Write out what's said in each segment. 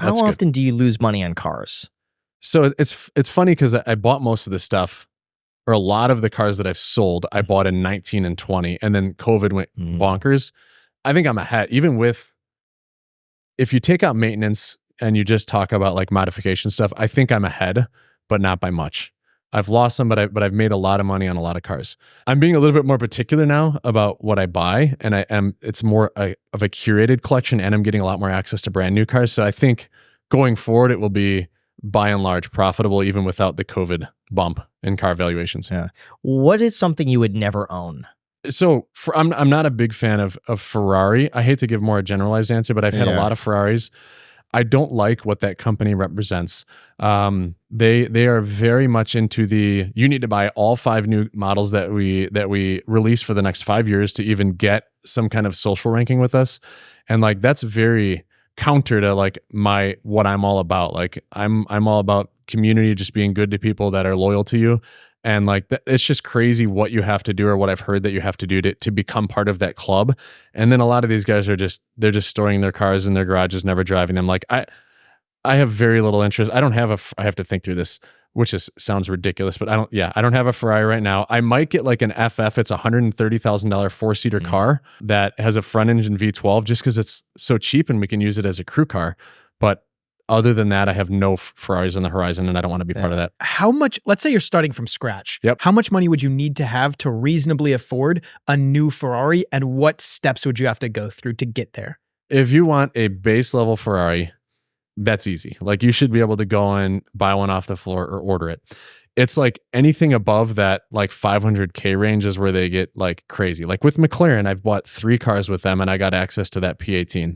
How often do you lose money on cars? So it's funny because I bought most of the stuff, or a lot of the cars that I've sold, I bought in 19 and 20, and then COVID went bonkers. I think I'm ahead, even with, if you take out maintenance and you just talk about like modification stuff, I think I'm ahead, but not by much. I've lost some, but I've made a lot of money on a lot of cars. I'm being a little bit more particular now about what I buy, and it's more of a curated collection, and I'm getting a lot more access to brand new cars. So I think going forward, it will be by and large profitable, even without the COVID bump in car valuations. Yeah. What is something you would never own? So I'm not a big fan of Ferrari. I hate to give more a generalized answer, but I've had a lot of Ferraris. I don't like what that company represents. They are very much into the, you need to buy all 5 new models that we release for the next 5 years to even get some kind of social ranking with us. And like, that's very counter to like what I'm all about. Like I'm all about community, just being good to people that are loyal to you. And like, it's just crazy what you have to do, or what I've heard that you have to do to become part of that club. And then a lot of these guys they're just storing their cars in their garages, never driving them. Like I have very little interest. I have to think through this, which sounds ridiculous, but I don't have a Ferrari right now. I might get like an FF. It's $130,000 4-seater car that has a front engine V12, just because it's so cheap and we can use it as a crew car. But other than that, I have no Ferraris on the horizon, and I don't want to be part of that. How much, let's say you're starting from scratch. Yep. How much money would you need to have to reasonably afford a new Ferrari, and what steps would you have to go through to get there? If you want a base level Ferrari, that's easy. Like, you should be able to go and buy one off the floor or order it. It's like anything above that, like 500K range is where they get like crazy. Like with McLaren, I've bought 3 cars with them, and I got access to that P18.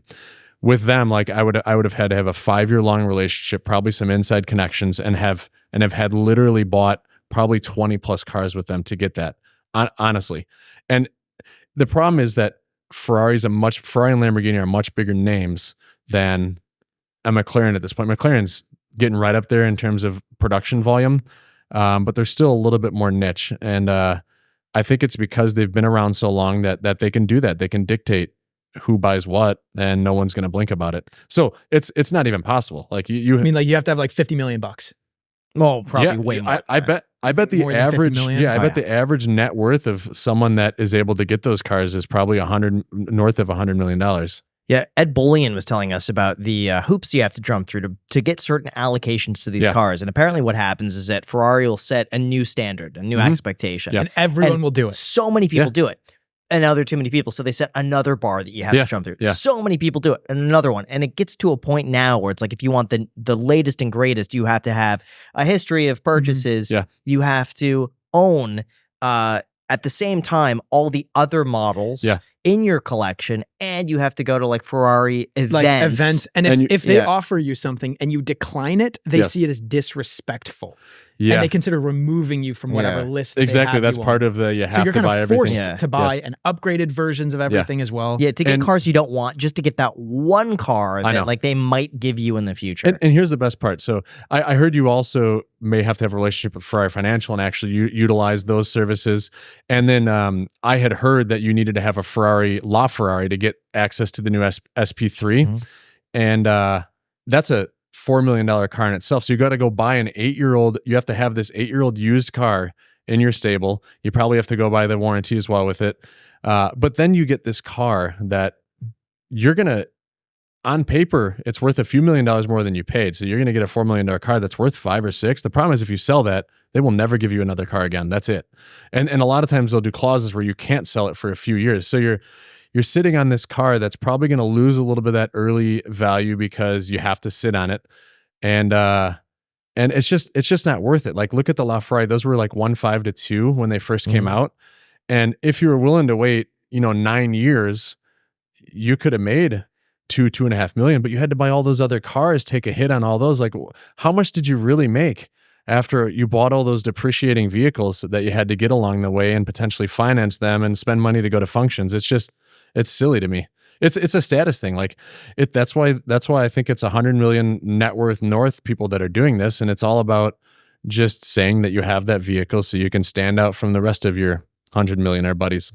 With them, like I would have had to have a 5-year-long relationship, probably some inside connections, and have had literally bought probably 20 plus cars with them to get that, honestly. And the problem is that Ferrari and Lamborghini are much bigger names than a McLaren at this point. McLaren's getting right up there in terms of production volume, but they're still a little bit more niche. And I think it's because they've been around so long that they can do that. They can dictate who buys what, and no one's going to blink about it. So it's not even possible. Like you I mean, like you have to have like $50 million. Oh, probably way more. I bet the average, I bet the average net worth of someone that is able to get those cars is probably north of $100 million. Yeah, Ed Bullion was telling us about the hoops you have to jump through to get certain allocations to these cars. And apparently what happens is that Ferrari will set a new standard, a new expectation. Yeah. And everyone will do it. So many people do it. And now there are too many people, so they set another bar that you have to jump through. So many people do it, and another one. And it gets to a point now where it's like, if you want the latest and greatest, you have to have a history of purchases. You have to own, at the same time, all the other models in your collection, and you have to go to like Ferrari events. And if they offer you something and you decline it, they see it as disrespectful. And they consider removing you from whatever list they have That's you part on. of the you so have you're to buy everything. Forced to buy an upgraded versions of everything as well. Yeah, to get cars you don't want, just to get that one car that like they might give you in the future. And here's the best part. So I heard you also may have to have a relationship with Ferrari Financial and actually utilize those services. And then I had heard that you needed to have a LaFerrari to get access to the new SP3. And that's a $4 million car in itself. So you got to go buy an 8-year-old. You have to have this 8-year-old used car in your stable. You probably have to go buy the warranty as well with it. But then you get this car that you're going to, on paper, it's worth a few $1 million more than you paid. So you're going to get a $4 million car that's worth 5 or 6. The problem is if you sell that, they will never give you another car again. That's it. And a lot of times they'll do clauses where you can't sell it for a few years. So you're sitting on this car that's probably going to lose a little bit of that early value because you have to sit on it. And it's just not worth it. Like, look at the LaFerrari. Those were like 1.5 to 2 when they first came out. And if you were willing to wait, 9 years, you could have made 2.5 million, but you had to buy all those other cars, take a hit on all those. Like, how much did you really make after you bought all those depreciating vehicles that you had to get along the way and potentially finance them and spend money to go to functions? It's silly to me. It's a status thing. Like that's why I think it's 100 million net worth north people that are doing this. And it's all about just saying that you have that vehicle so you can stand out from the rest of your 100 millionaire buddies.